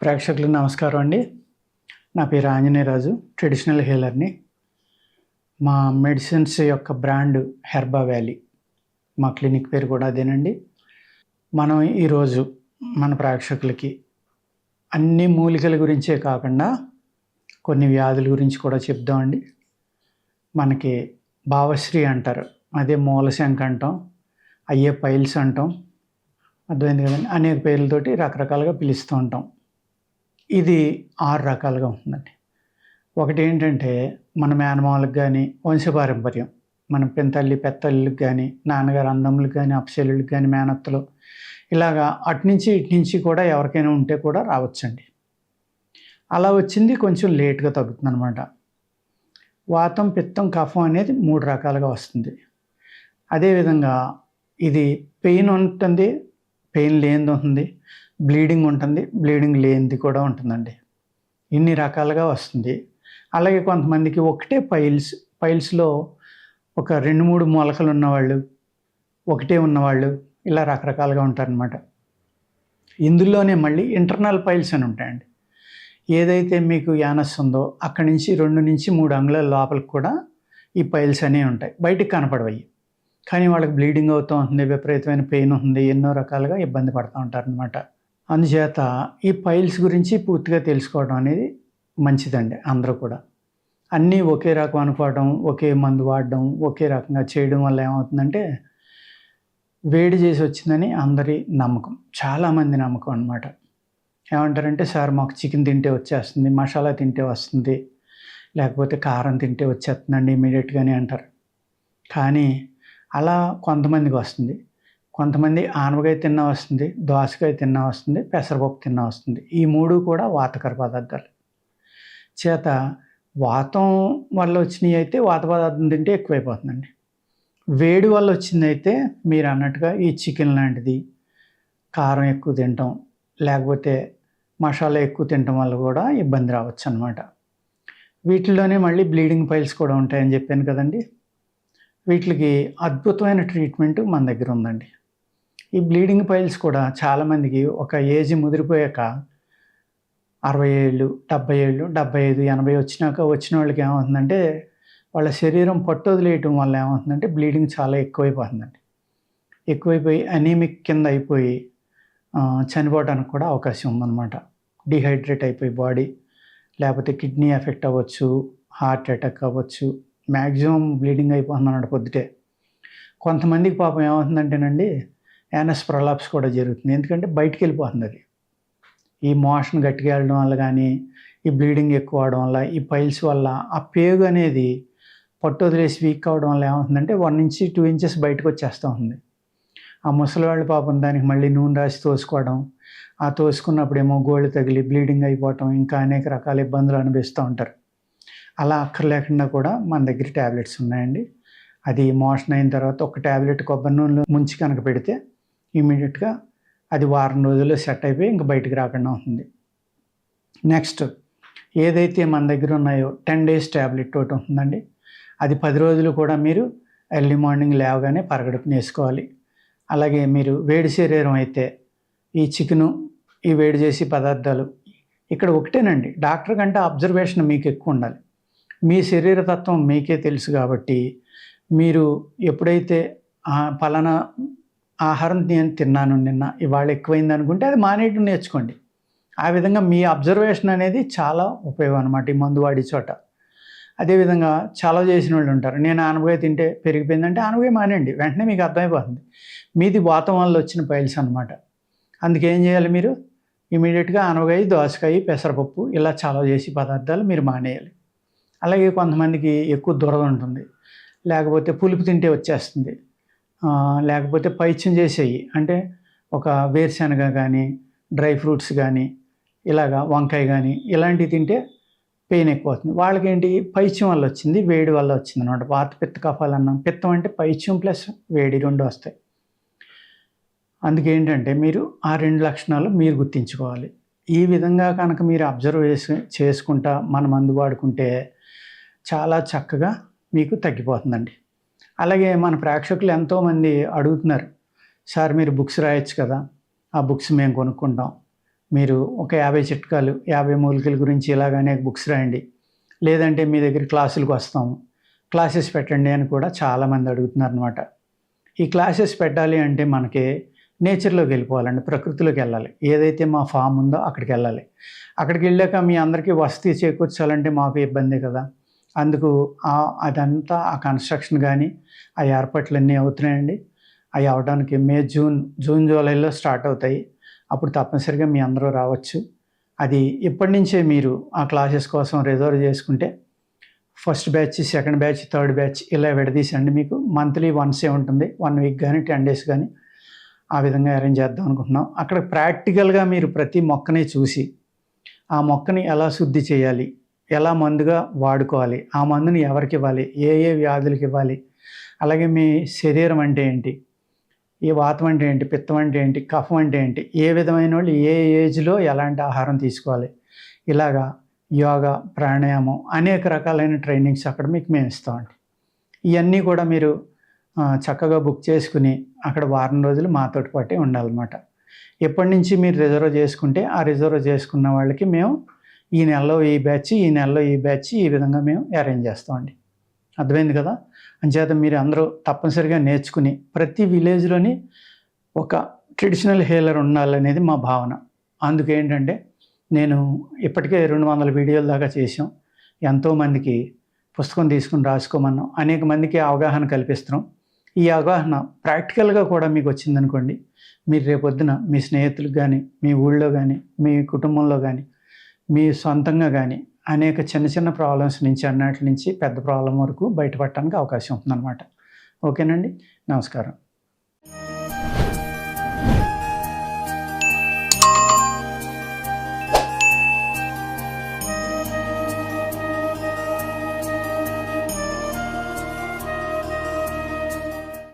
ప్రేక్షకులకు నమస్కారం అండి. నా పేరు ఆంజనేయరాజు. ట్రెడిషనల్ హీలర్‌ని. మా మెడిసిన్స్ యొక్క బ్రాండ్ హెర్బా వ్యాలీ. మా క్లినిక్ పేరు కూడా అదేనండి. మనం ఈరోజు మన ప్రేక్షకులకి అన్ని మూలికల గురించే కాకుండా కొన్ని వ్యాధుల గురించి కూడా చెప్దామండి. మనకి భావశ్రీ అంటారు. అదే మూలశంక అంటాం. అయ్యే పైల్స్ అంటాం. అర్థమైంది కదండీ. అనేక పేర్లతోటి రకరకాలుగా పిలుస్తూ ఉంటాం. ఇది 6 రకాలుగా ఉంటుందండి. ఒకటేంటంటే మన మేనమామలకు కానీ వంశపారంపర్యం. మన పెంతల్లి, పెత్తల్లికి కానీ, నాన్నగారు అన్నదమ్ములకు కానీ, అప్పచెల్లెళ్ళకి కానీ, మేనత్తలు ఇలాగా అటునుంచి ఇటునుంచి కూడా ఎవరికైనా ఉంటే కూడా రావచ్చండి. అలా వచ్చింది కొంచెం లేట్‌గా తగ్గుతుందనమాట. వాతం, పిత్తం, కఫం అనేది 3 రకాలుగా వస్తుంది. అదేవిధంగా ఇది పెయిన్ ఉంటుంది, పెయిన్ లేనిది ఉంటుంది, బ్లీడింగ్ ఉంటుంది, బ్లీడింగ్ లేనిది కూడా ఉంటుందండి. ఇన్ని రకాలుగా వస్తుంది. అలాగే కొంతమందికి ఒకటే పైల్స్‌లో ఒక 2, 3 మొలకలు ఉన్నవాళ్ళు, ఒకటే ఉన్నవాళ్ళు ఇలా రకరకాలుగా ఉంటారనమాట. ఇందులోనే మళ్ళీ ఇంటర్నల్ పైల్స్ అని ఉంటాయండి. ఏదైతే మీకు యానస్ ఉందో అక్కడి నుంచి 2-3 అంగుళాల లోపలికి కూడా ఈ పైల్స్ అనేవి ఉంటాయి. బయటికి కనపడవయి. కానీ వాళ్ళకి బ్లీడింగ్ అవుతూ ఉంటుంది, విపరీతమైన పెయిన్ ఉంది, ఎన్నో రకాలుగా ఇబ్బంది పడుతూ ఉంటారనమాట. అందుచేత ఈ పైల్స్ గురించి పూర్తిగా తెలుసుకోవడం అనేది మంచిదండి. అందరూ కూడా అన్నీ ఒకే రకం అనుకోవడం, ఒకే మందు వాడడం, ఒకే రకంగా చేయడం వల్ల ఏమవుతుందంటే వేడి చేసి వచ్చిందని అందరి నమ్మకం, చాలామంది నమ్మకం అనమాట. ఏమంటారంటే, సార్ మాకు చికెన్ తింటే వచ్చేస్తుంది, మసాలా తింటే వస్తుంది, లేకపోతే కారం తింటే వచ్చేస్తుందండి ఇమీడియట్గానే అంటారు. కానీ అలా కొంతమందికి వస్తుంది. కొంతమంది ఆనపకాయ తిన్నా వస్తుంది, దోసకాయ తిన్నా వస్తుంది, పెసరపప్పు తిన్నా వస్తుంది. ఈ 3 కూడా వాతకర పదార్థాలు. చేత వాతం వల్ల వచ్చినవి అయితే వాత పదార్థం తింటే ఎక్కువైపోతుందండి. వేడి వల్ల వచ్చిందైతే మీరు అన్నట్టుగా ఈ చికెన్ లాంటిది, కారం ఎక్కువ తినటం, లేకపోతే మసాలా ఎక్కువ తినటం వల్ల కూడా ఇబ్బంది రావచ్చు అనమాట. వీటిల్లోనే మళ్ళీ బ్లీడింగ్ పైల్స్ కూడా ఉంటాయని చెప్పాను కదండి. వీటికి అద్భుతమైన ట్రీట్మెంట్ మన దగ్గర ఉందండి. ఈ బ్లీడింగ్ పైల్స్ కూడా చాలామందికి ఒక ఏజ్ ముదిరిపోయాక 60 ఏళ్ళు, 70 ఏళ్ళు, 75, 80 వచ్చిన వాళ్ళకి ఏమవుతుందంటే వాళ్ళ శరీరం పట్టు వదిలేయటం వల్ల ఏమవుతుందంటే బ్లీడింగ్ చాలా ఎక్కువైపోతుందండి. ఎక్కువైపోయి అనీమిక్ కింద అయిపోయి చనిపోవడానికి కూడా అవకాశం ఉందన్నమాట. డిహైడ్రేట్ అయిపోయి బాడీ, లేకపోతే కిడ్నీ ఎఫెక్ట్ అవ్వచ్చు, హార్ట్ అటాక్ అవ్వచ్చు. మ్యాక్సిమం బ్లీడింగ్ అయిపోతుందన్నమాట పొద్దుటే. కొంతమందికి పాపం ఏమవుతుందంటేనండి యానస్ ప్రొలాప్స్ కూడా జరుగుతుంది. ఎందుకంటే బయటికి వెళ్ళిపోతుంది అది. ఈ మోషన్ గట్టిగా వెళ్ళడం వల్ల కానీ, ఈ బ్లీడింగ్ ఎక్కువ అవడం వల్ల, ఈ పైల్స్ వల్ల ఆ పేగు అనేది పట్టు వదిలేసి వీక్ అవ్వడం వల్ల ఏమవుతుందంటే 1-2 ఇంచెస్ బయటకు వచ్చేస్తూ ఉంది. ఆ ముసలివాళ్ళు పాపం దానికి మళ్ళీ నూనె రాసి తోసుకోవడం, ఆ తోసుకున్నప్పుడేమో గోళ్ళు తగిలి బ్లీడింగ్ అయిపోవటం, ఇంకా అనేక రకాల ఇబ్బందులు అనుభవిస్తూ ఉంటారు. అలా అక్కర్లేకుండా కూడా మన దగ్గర ట్యాబ్లెట్స్ ఉన్నాయండి. అది మోషన్ అయిన తర్వాత ఒక ట్యాబ్లెట్ కొబ్బరి నూనెలో ముంచి కనుక పెడితే ఇమీడియట్గా అది వారం రోజుల్లో సెట్ అయిపోయి ఇంక బయటికి రాకుండా ఉంటుంది. నెక్స్ట్ ఏదైతే మన దగ్గర ఉన్నాయో 10 days ట్యాబ్లెట్ ఒకటి ఉంటుందండి. అది 10 రోజులు కూడా మీరు ఎర్లీ మార్నింగ్ లేవగానే పరగడుపున వేసుకోవాలి. అలాగే మీరు వేడి శరీరం అయితే ఈ చికెను, ఈ వేడి చేసి పదార్థాలు ఇక్కడ ఒకటేనండి. డాక్టర్ కంటే అబ్జర్వేషన్ మీకు ఎక్కువ ఉండాలి. మీ శరీర తత్వం మీకే తెలుసు కాబట్టి మీరు ఎప్పుడైతే పలానా ఆహారం నేను తిన్నాను నిన్న, ఇవాళ ఎక్కువైంది అనుకుంటే అది మానేయడం నేర్చుకోండి. ఆ విధంగా మీ అబ్జర్వేషన్ అనేది చాలా ఉపయోగం అనమాట ఈ మందు వాడే చోట. అదేవిధంగా చలవ చేసిన వాళ్ళు ఉంటారు. నేను ఆనపకాయ తింటే పెరిగిపోయిందంటే ఆనపకాయ మానేయండి, వెంటనే మీకు అర్థమైపోతుంది మీది వాతం వల్ల వచ్చిన పైల్స్ అనమాట. అందుకేం చేయాలి, మీరు ఇమీడియట్గా ఆనపకాయ, దోసకాయ, పెసరపప్పు ఇలా చలవ చేసి పదార్థాలు మీరు మానేయాలి. అలాగే కొంతమందికి ఎక్కువ దురద ఉంటుంది, లేకపోతే పులుపు తింటే వచ్చేస్తుంది, లేకపోతే పైత్యం చేసేవి అంటే ఒక వేరుశనగ కానీ, డ్రై ఫ్రూట్స్ కానీ, ఇలాగా వంకాయ కానీ ఇలాంటివి తింటే పెయిన్ ఎక్కువ అవుతుంది. వాళ్ళకేంటి పైత్యం వల్ల వచ్చింది, వేడి వల్ల వచ్చింది అనమాట. వాత పిత్త కఫాలు అన్నాం. పిత్తం అంటే పైత్యం ప్లస్ వేడి 2 వస్తాయి. అందుకేంటంటే మీరు ఆ 2 లక్షణాలు మీరు గుర్తించుకోవాలి. ఈ విధంగా కనుక మీరు అబ్జర్వ్ చేసుకుంటా మన మందు వాడుకుంటే చాలా చక్కగా మీకు తగ్గిపోతుందండి. అలాగే మన ప్రేక్షకులు ఎంతోమంది అడుగుతున్నారు, సార్ మీరు బుక్స్ రాయొచ్చు కదా, ఆ బుక్స్ మేము కొనుక్కుంటాం, మీరు ఒక 50 చిట్కాలు, 50 మూలికల గురించి ఇలాగనే బుక్స్ రాయండి. లేదంటే మీ దగ్గర క్లాసులకు వస్తాము, క్లాసెస్ పెట్టండి అని కూడా చాలామంది అడుగుతున్నారనమాట. ఈ క్లాసెస్ పెట్టాలి అంటే మనకి నేచర్‌లోకి వెళ్ళిపోవాలండి. ప్రకృతిలోకి వెళ్ళాలి. ఏదైతే మా ఫామ్ ఉందో అక్కడికి వెళ్ళాలి. అక్కడికి వెళ్ళాక మీ అందరికీ వసతి చేకూర్చాలంటే మాకు ఇబ్బందే కదా! అందుకు అదంతా ఆ కన్‌స్ట్రక్షన్ గానీ, ఆ ఏర్పాట్లన్నీ అవుతున్నాయండి. అయి అవ్వడానికి మే, జూన్, జూలైలో స్టార్ట్ అవుతాయి. అప్పుడు తప్పనిసరిగా మీ అందరూ రావచ్చు. అది ఇప్పటి నుంచే మీరు ఆ క్లాసెస్ కోసం రిజర్వ్ చేసుకుంటే first batch, second batch, third batch ఇలా విడదీసండి. మీకు మంత్లీ వన్సే ఉంటుంది. 1 వీక్ గానీ, 10 డేస్ గానీ ఆ విధంగా అరేంజ్ చేద్దాం అనుకుంటున్నాం. అక్కడ ప్రాక్టికల్‌గా మీరు ప్రతి మొక్కని చూసి, ఆ మొక్కని ఎలా శుద్ధి చేయాలి, ఎలా మందుగా వాడుకోవాలి, ఆ మందుని ఎవరికివ్వాలి, ఏ ఏ వ్యాధులకివ్వాలి, అలాగే మీ శరీరం అంటే ఏంటి, ఈ వాతం అంటే ఏంటి, పిత్తం అంటే ఏంటి, కఫం అంటే ఏంటి, ఏ విధమైనోళ్ళు ఏ ఏజ్‌లో ఎలాంటి ఆహారం తీసుకోవాలి, ఇలాగా యోగా, ప్రాణాయామం అనేక రకాలైన ట్రైనింగ్స్ అక్కడ మీకు మేము ఇస్తామండి. ఇయన్నీ కూడా మీరు చక్కగా బుక్ చేసుకుని అక్కడ వారం రోజులు మాతోటి పాటే ఉండాలన్నమాట. ఎప్పటి నుంచి మీరు రిజర్వ్ చేసుకుంటే ఆ రిజర్వ్ చేసుకున్న వాళ్ళకి మేము ఈ నెలలో ఈ బ్యాచ్, ఈ నెలలో ఈ బ్యాచ్ ఈ విధంగా మేము అరేంజ్ చేస్తామండి. అర్థమైంది కదా! అంచేత మీరు అందరూ తప్పనిసరిగా నేర్చుకుని ప్రతి విలేజ్‌లోని ఒక ట్రెడిషనల్ హీలర్ ఉండాలనేది మా భావన. అందుకేంటంటే నేను ఇప్పటికే 200 వీడియోల దాకా చేసాం. ఎంతోమందికి పుస్తకం తీసుకొని రాసుకోమన్నాం. అనేక మందికి అవగాహన కల్పిస్తున్నాం. ఈ అవగాహన ప్రాక్టికల్‌గా కూడా మీకు వచ్చిందనుకోండి, మీరు రేపొద్దున మీ స్నేహితులకు గానీ, మీ ఊళ్ళో గానీ, మీ కుటుంబంలో గానీ, మీ సొంతంగా గానీ అనేక చిన్న చిన్న ప్రాబ్లమ్స్ నుంచి అన్నిటి నుంచి పెద్ద ప్రాబ్లమ్ వరకు బయటపడటానికి అవకాశం ఉంటుందన్నమాట. ఓకేనండి. నమస్కారం.